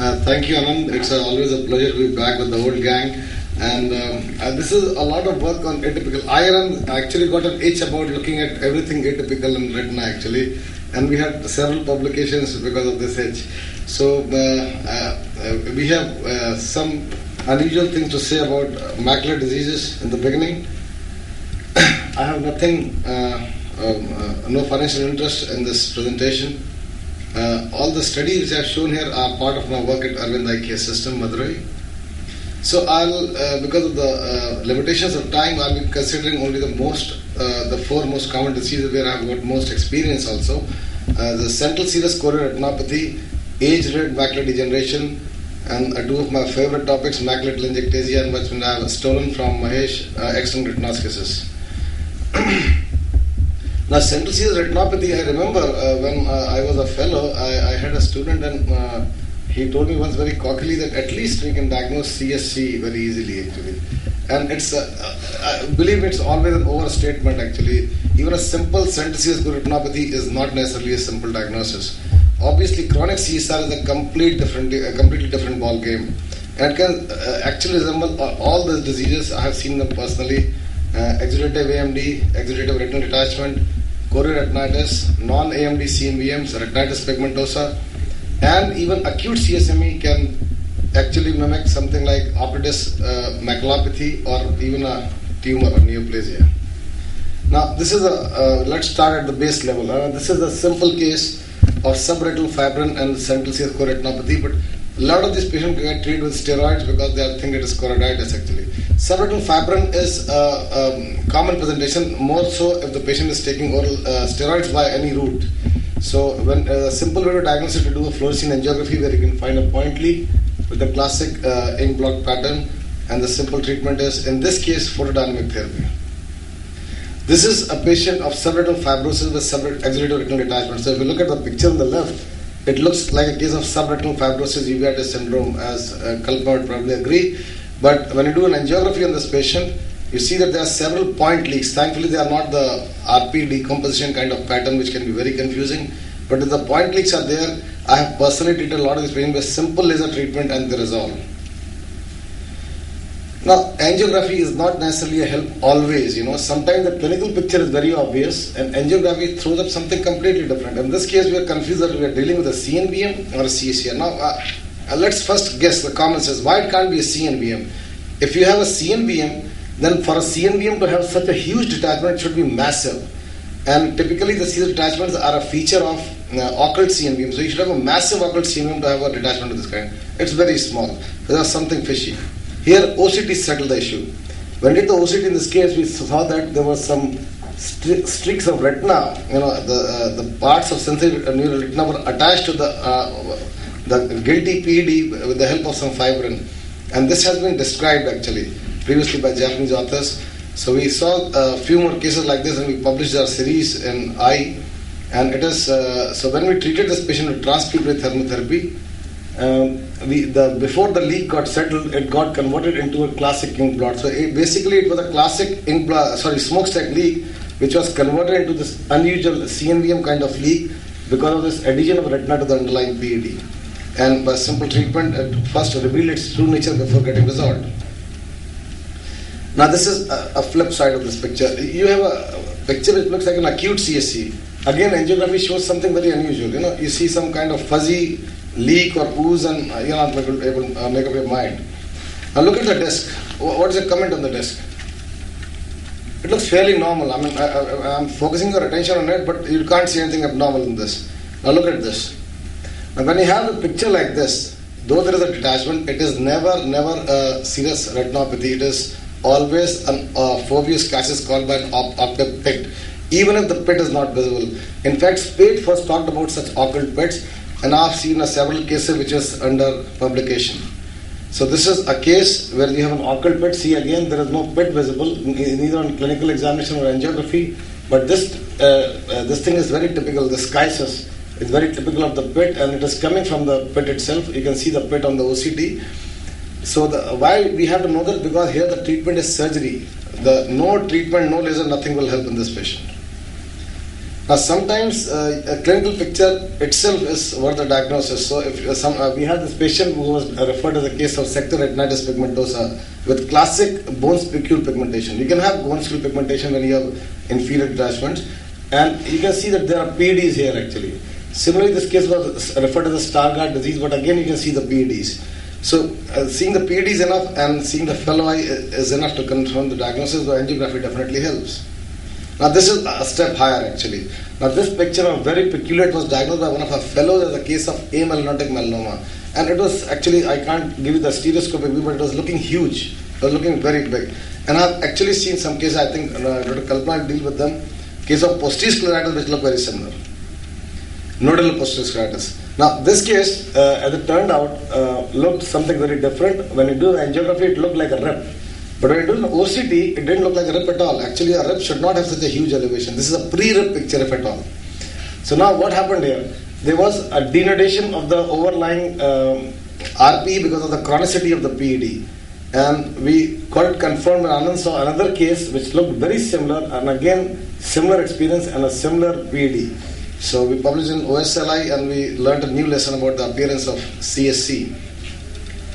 Thank you, Anand. It's always a pleasure to be back with the old gang. And this is a lot of work on atypical. I actually got an itch about looking at everything atypical in retina, actually. And we had several publications because of this itch. So we have some unusual things to say about macular diseases in the beginning. I have nothing, no financial interest in this presentation. All the studies which I have shown here are part of my work at Arvind Eye Care System, Madurai. So I'll, because of the limitations of time, I'll be considering only the four most common diseases where I've got most experience also. The central serous choroidal retinopathy, age-related macular degeneration, and two of my favorite topics, macular telangiectasia, and which I have stolen from Mahesh, external retinoschisis. Now, central serous retinopathy, I remember when I was a fellow, I had a student and he told me once very cockily that at least we can diagnose CSC very easily actually. And it's, believe me, it's always an overstatement actually. Even a simple central serous retinopathy is not necessarily a simple diagnosis. Obviously, chronic CSR is a completely different ball game. And it can actually resemble all these diseases. I have seen them personally. Exudative AMD, exudative retinal detachment, chorioretinitis, non-AMD CNVMs, retinitis pigmentosa, and even acute CSME can actually mimic something like opertus maculopathy or even a tumor or neoplasia. Now, this is let's start at the base level. This is a simple case of subretinal fibrin and central serous choroiditis, but a lot of these patients get treated with steroids because they think it is choroiditis actually. Subretinal fibrin is a common presentation, more so if the patient is taking oral steroids by any route. So when a simple way to diagnose it to do a fluorescein angiography where you can find a point leak with the classic ink block pattern, and the simple treatment is, in this case, photodynamic therapy. This is a patient of subretinal fibrosis with exudative retinal detachment. So if you look at the picture on the left, it looks like a case of subretinal fibrosis uveitis syndrome, as Kalpana would probably agree. But when you do an angiography on this patient, you see that there are several point leaks. Thankfully, they are not the RP decomposition kind of pattern, which can be very confusing. But if the point leaks are there, I have personally treated a lot of these patients with simple laser treatment and they resolve. Now, angiography is not necessarily a help always. Sometimes the clinical picture is very obvious and angiography throws up something completely different. In this case, we are confused that we are dealing with a CNVM or a CSCR. Now, let's first guess the common sense. Why it can't be a CNVM? If you have a CNVM, then for a CNVM to have such a huge detachment, it should be massive. And typically, the serous detachments are a feature of occult CNVM. So you should have a massive occult CNVM to have a detachment of this kind. It's very small. There's something fishy. Here, OCT settled the issue. When we did the OCT in this case, we saw that there were some streaks of retina. The parts of sensory neural retina were attached to the guilty PED with the help of some fibrin. And this has been described actually previously by Japanese authors. So we saw a few more cases like this and we published our series in Eye. And it is, so when we treated this patient with transpupillary thermotherapy, before the leak got settled, it got converted into a classic ink blot. So basically it was a classic smokestack leak which was converted into this unusual CNVM kind of leak because of this adhesion of retina to the underlying PED. And by simple treatment, it first revealed its true nature before getting resolved. Now this is a flip side of this picture. You have a picture which looks like an acute CSC. Again, angiography shows something very unusual. You see some kind of fuzzy leak or ooze and you're not able to make up your mind. Now look at the disc. What is the comment on the disc? It looks fairly normal. I mean, I'm focusing your attention on it, but you can't see anything abnormal in this. Now look at this. Now when you have a picture like this, though there is a detachment, it is never a serous retinopathy. It is always a foveus casus called by an optic pit, even if the pit is not visible. In fact, Spade first talked about such occult pits, and I've seen several cases which is under publication. So this is a case where we have an occult pit. See again, there is no pit visible, neither on clinical examination or angiography. But this thing is very typical. The schisis is very typical of the pit, and it is coming from the pit itself. You can see the pit on the OCT. So why we have to know that? Because here the treatment is surgery. No treatment, no laser, nothing will help in this patient. Now, sometimes a clinical picture itself is what the diagnosis. So, if we had this patient who was referred as a case of sector retinitis pigmentosa with classic bone spicule pigmentation. You can have bone spicule pigmentation when you have inferior detachments, and you can see that there are PEDs here actually. Similarly, this case was referred as a Stargardt disease, but again you can see the PEDs. So, seeing the PEDs is enough, and seeing the fellow eye is enough to confirm the diagnosis. The angiography definitely helps. Now, this is a step higher actually. Now, this picture of very peculiar, it was diagnosed by one of our fellows as a case of amelanotic melanoma. And it was actually, I can't give you the stereoscopic view, but it was looking huge. It was looking very big. And I've actually seen some cases, I think Dr. Kalpana will deal with them, case of posterior scleritis which look very similar. Nodal posterior scleritis. Now, this case, as it turned out, looked something very different. When you do angiography, it looked like a rip. But when you do an OCT, it didn't look like a rip at all. Actually, a rip should not have such a huge elevation. This is a pre-rip picture, if at all. So now what happened here? There was a denudation of the overlying RPE because of the chronicity of the PED. And we got it confirmed, and Anand saw another case which looked very similar, and again, similar experience and a similar PED. So we published in OSLI, and we learned a new lesson about the appearance of CSC.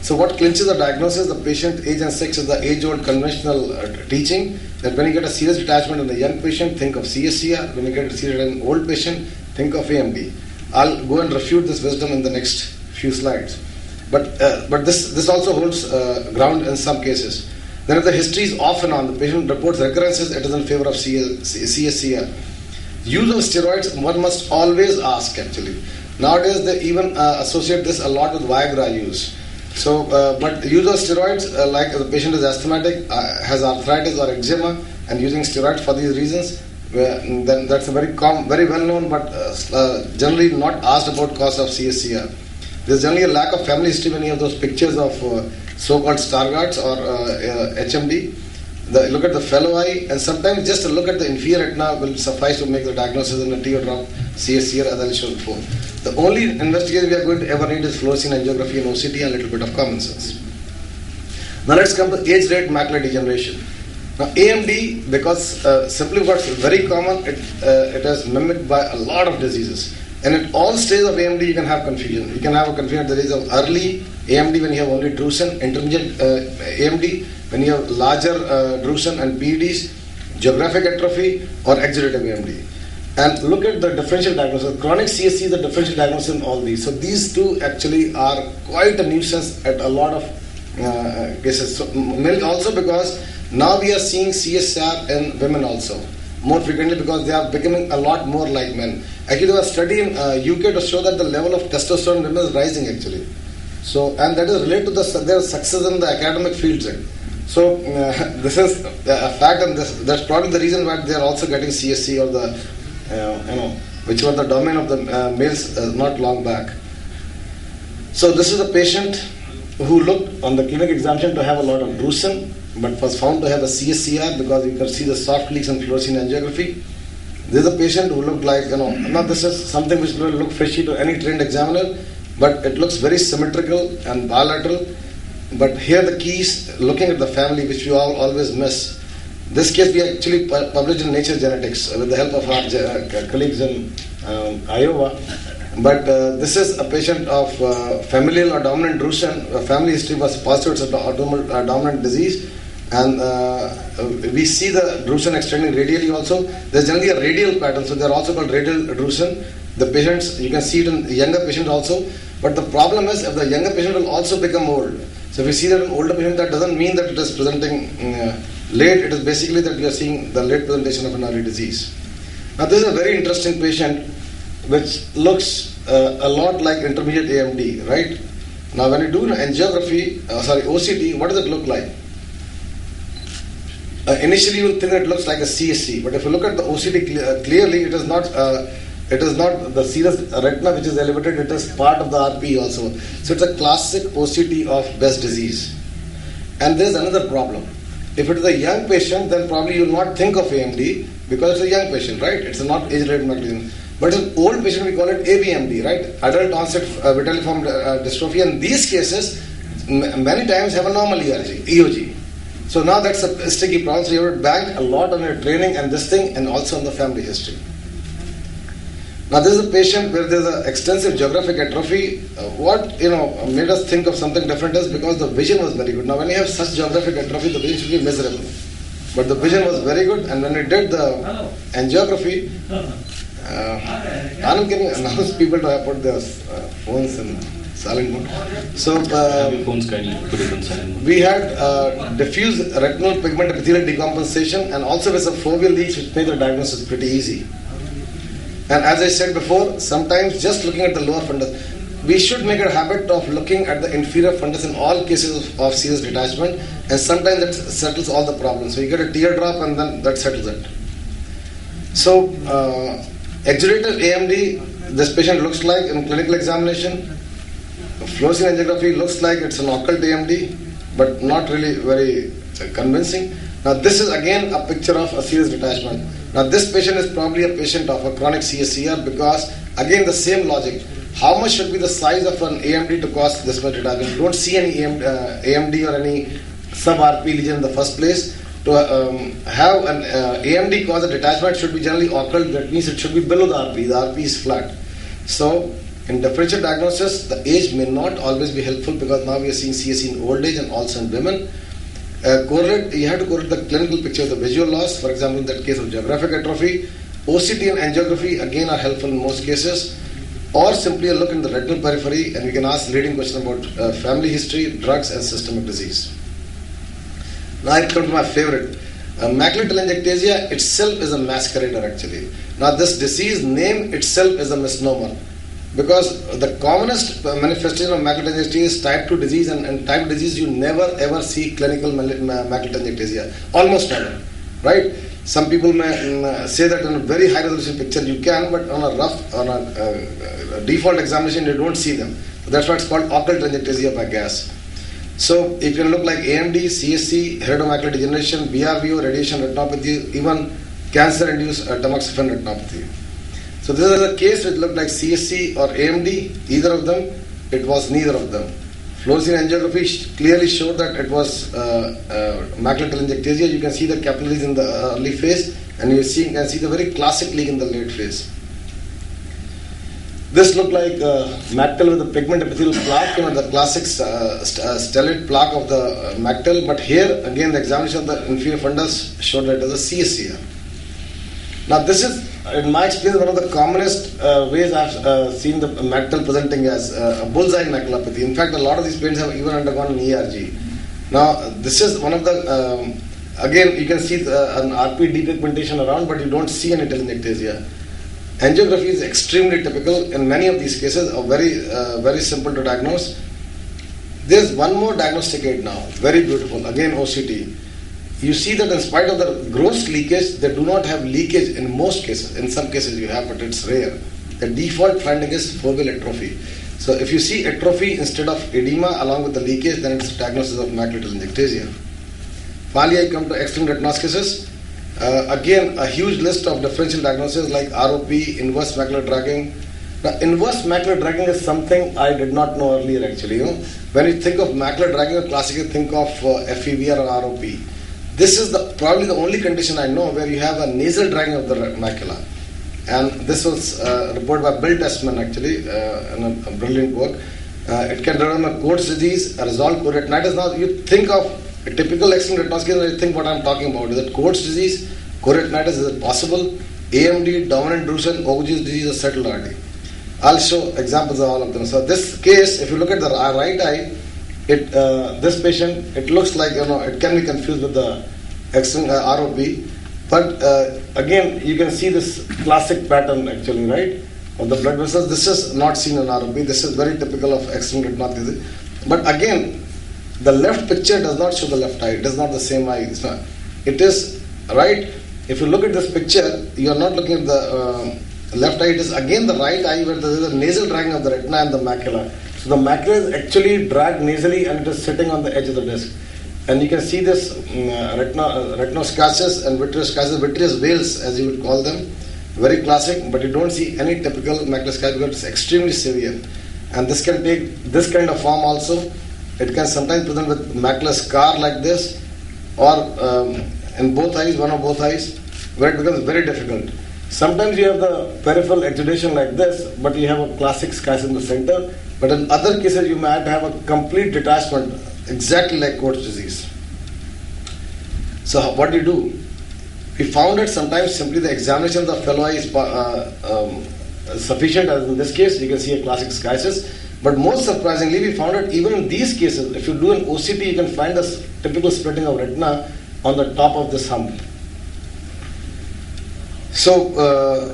So what clinches the diagnosis? The patient age and sex is the age-old conventional teaching that when you get a serious detachment in a young patient, think of CSCR. When you get a serious in an old patient, think of AMD. I'll go and refute this wisdom in the next few slides. But this also holds ground in some cases. Then if the history is off and on, the patient reports recurrences, it is in favor of CSCR. Use of steroids, one must always ask actually. Nowadays they even associate this a lot with Viagra use. So, but use of steroids, like the patient is asthmatic, has arthritis or eczema, and using steroids for these reasons, then that's a very well known, but generally not asked about cause of CSCR. There's generally a lack of family history when you have those pictures of so-called Stargardts or HMD. Look at the fellow eye, and sometimes just a look at the inferior retina will suffice to make the diagnosis in a teardrop CSCR, as I showed before. The only investigation we are going to ever need is fluorescein angiography and OCT and a little bit of common sense. Now let's come to age-related macular degeneration. Now AMD, because simply because it's very common, it is mimicked by a lot of diseases. And at all stages of AMD, you can have confusion. You can have a confusion at the stage of early AMD when you have only drusen, intermediate AMD when you have larger drusen and PEDs, geographic atrophy, or exudative AMD. And look at the differential diagnosis. Chronic CSC is the differential diagnosis in all these. So these two actually are quite a nuisance at a lot of cases. So, also because now we are seeing CSR in women also more frequently because they are becoming a lot more like men. Actually, there was a study in UK to show that the level of testosterone in women is rising actually. So, and that is related to their success in the academic fields. So this is a fact, and that's probably the reason why they are also getting CSC or the which was the domain of the males not long back. So this is a patient who looked on the clinic examination to have a lot of drusen, but was found to have a CSCR because you can see the soft leaks in fluorescein angiography. This is a patient who looked like, now this is something which will look fishy to any trained examiner, but it looks very symmetrical and bilateral. But here the key is looking at the family, which we all always miss. This case we actually published in Nature Genetics with the help of our colleagues in Iowa. But this is a patient of familial or dominant drusen. Family history was positive, it's a dominant disease. And we see the drusen extending radially also. There's generally a radial pattern, so they're also called radial drusen. The patients, you can see it in younger patients also. But the problem is if the younger patient will also become old. So if we see that in older patient, that doesn't mean that it is presenting late. It is basically that we are seeing the late presentation of an early disease. Now this is a very interesting patient which looks a lot like intermediate AMD, right? Now when you do an angiography, OCT, what does it look like? Initially you will think that it looks like a CSC, but if you look at the OCT clearly, it is not the serous retina which is elevated, it is part of the RPE also. So it's a classic OCT of Best disease. And there's another problem. If it is a young patient, then probably you will not think of AMD because it's a young patient, right? It's not age-related macular degeneration. But it's an old patient, we call it AVMD, right? Adult onset vitelliform dystrophy. And these cases many times have a normal EOG. So now that's a sticky problem. So you have to bank a lot on your training and this thing and also on the family history. Now this is a patient where there is an extensive geographic atrophy. What made us think of something different is because the vision was very good. Now when you have such geographic atrophy, the vision should be miserable. But the vision was very good, and when we did the angiography, Anand, can you announce people to put their phones in silent mode? So phones kindly put it on silent mode. We had diffuse retinal pigment epithelial decompensation and also with some foveal leaks, which made the diagnosis pretty easy. And as I said before, sometimes just looking at the lower fundus, we should make a habit of looking at the inferior fundus in all cases of serious detachment, and sometimes that settles all the problems. So you get a teardrop and then that settles it. So exudative AMD, this patient looks like in clinical examination. Fluorescein angiography looks like it's an occult AMD, but not really very convincing. Now this is again a picture of a serious detachment. Now this patient is probably a patient of a chronic CSCR because again the same logic. How much should be the size of an AMD to cause this much detachment? You don't see any AMD or any sub-RP lesion in the first place. To have an AMD cause a detachment should be generally occult. That means it should be below the RP. The RP is flat. So in differential diagnosis, the age may not always be helpful because now we are seeing CSC in old age and also in women. You have to correlate the clinical picture of the visual loss. For example, in that case of geographic atrophy, OCT and angiography again are helpful in most cases, or simply a look in the retinal periphery, and we can ask leading question about family history, drugs, and systemic disease. Now I come to my favorite. Macular telangiectasia itself is a masquerader actually. Now this disease name itself is a misnomer, because the commonest manifestation of macular telangiectasia is type 2 disease, and type 2 disease you never ever see clinical macular telangiectasia, almost never, right? Some people may say that in a very high resolution picture you can, but on a default examination you don't see them. So that's why it's called occult telangiectasia by gas. So it can look like AMD, CSC, hereditary macular degeneration, BRVO, radiation retinopathy, even cancer-induced tamoxifen retinopathy. So this is a case which looked like CSC or AMD, either of them. It was neither of them. Fluorescein angiography clearly showed that it was macular telangiectasia. You can see the capillaries in the early phase, and you can see the very classic leak in the late phase. This looked like mactel with a pigment epithelial plaque, the classic stellate plaque of the mactel. But here again, the examination of the inferior fundus showed that it was a CSCR. Now this is, in my experience, one of the commonest ways I've seen the mactel presenting as a bullseye maculopathy. In fact, a lot of these patients have even undergone an ERG. Now, this is one of the, again, you can see an RP depigmentation around, but you don't see any telangiectasia. Angiography is extremely typical in many of these cases, very simple to diagnose. There's one more diagnostic aid now, very beautiful, again OCT. You see that in spite of the gross leakage, they do not have leakage in most cases. In some cases you have, but it's rare. The default finding is foveal atrophy. So if you see atrophy instead of edema along with the leakage, then it's diagnosis of macular telangiectasia. Finally, I come to extreme retinoschisis. Again, a huge list of differential diagnoses like ROP, inverse macular dragging. Now, inverse macular dragging is something I did not know earlier actually. When you think of macular dragging, you classically think of FEVR or ROP. This is probably the only condition I know where you have a nasal dragging of the macula. And this was reported by Bill Testman actually in a brilliant work. It can develop a Coates disease, a resolved choroidititis. Now you think of a typical extreme retinoschisis and you think what I'm talking about. Is it Coates disease, choroidititis, is it possible? AMD, dominant drusen, Auger's disease is settled already. I'll show examples of all of them. So this case, if you look at the right eye, this patient, it looks like, it can be confused with the extreme ROP. But again, you can see this classic pattern actually, right? Of the blood vessels. This is not seen in ROP. This is very typical of extreme retinopathy. But again, the left picture does not show the left eye. It is not the same eye. It is, right? If you look at this picture, you are not looking at the left eye. It is again the right eye where there is a nasal dragging of the retina and the macula. So the macula is actually dragged nasally and it is sitting on the edge of the disc. And you can see this retinoschisis and vitreous veils, as you would call them, very classic, but you don't see any typical macular schisis because it's extremely severe. And this can take this kind of form also. It can sometimes present with macular scar like this, or in both eyes, one of both eyes, where it becomes very difficult. Sometimes you have the peripheral exudation like this, but you have a classic schisis in the center. But in other cases, you might have a complete detachment, exactly like Coats disease. So what do you do? We found that sometimes simply the examination of the fellow eye is sufficient, as in this case, you can see a classic schisis. But most surprisingly, we found that even in these cases, if you do an OCT, you can find a typical splitting of retina on the top of this hump. So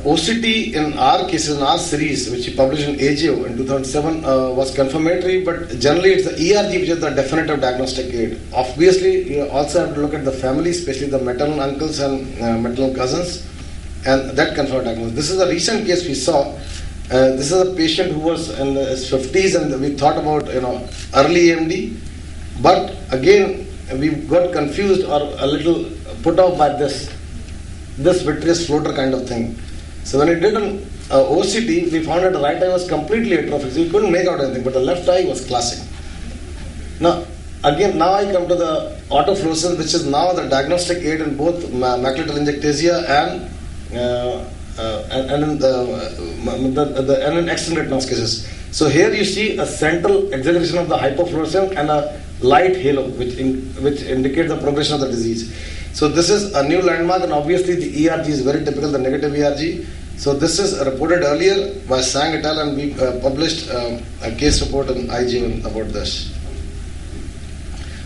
OCT in our cases, in our series, which we published in AGO in 2007, was confirmatory, but generally it's the ERG which is the definitive diagnostic aid. Obviously, you also have to look at the family, especially the maternal uncles and maternal cousins, and that confirmed diagnosis. This is a recent case we saw. This is a patient who was in his 50s, and we thought about early AMD, but again we got confused or a little put off by this vitreous floater kind of thing. So when we did an OCT, we found that the right eye was completely atrophic, so we couldn't make out anything, but the left eye was classic. Now I come to the autofluorescence, which is now the diagnostic aid in both macular telangiectasia and in extended retinal. So here you see a central exaggeration of the hypofluorescence and a light halo, which indicates the progression of the disease. So this is a new landmark, and obviously the ERG is very typical, the negative ERG. So this is reported earlier by Sang et al., and we published a case report in IGN about this.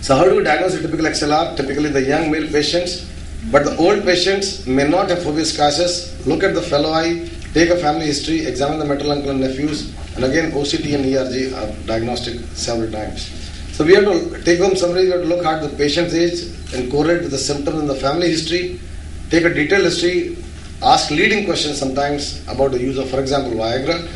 So how do we diagnose a typical XLR? Typically the young male patients, but the old patients may not have foveal schisis. Look at the fellow eye, take a family history, examine the maternal uncle and nephews, and again OCT and ERG are diagnostic several times. So we have to take home summary, we have to look at the patient's age and correlate with the symptoms in the family history, take a detailed history, ask leading questions sometimes about the use of, for example, Viagra.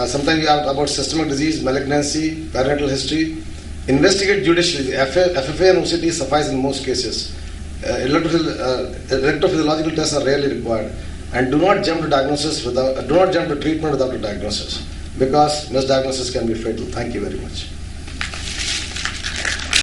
Sometimes you have about systemic disease, malignancy, perinatal history. Investigate judicially. FFA and OCT suffice in most cases. Electrophysiological tests are rarely required. And do not jump to treatment without a diagnosis, because misdiagnosis can be fatal. Thank you very much.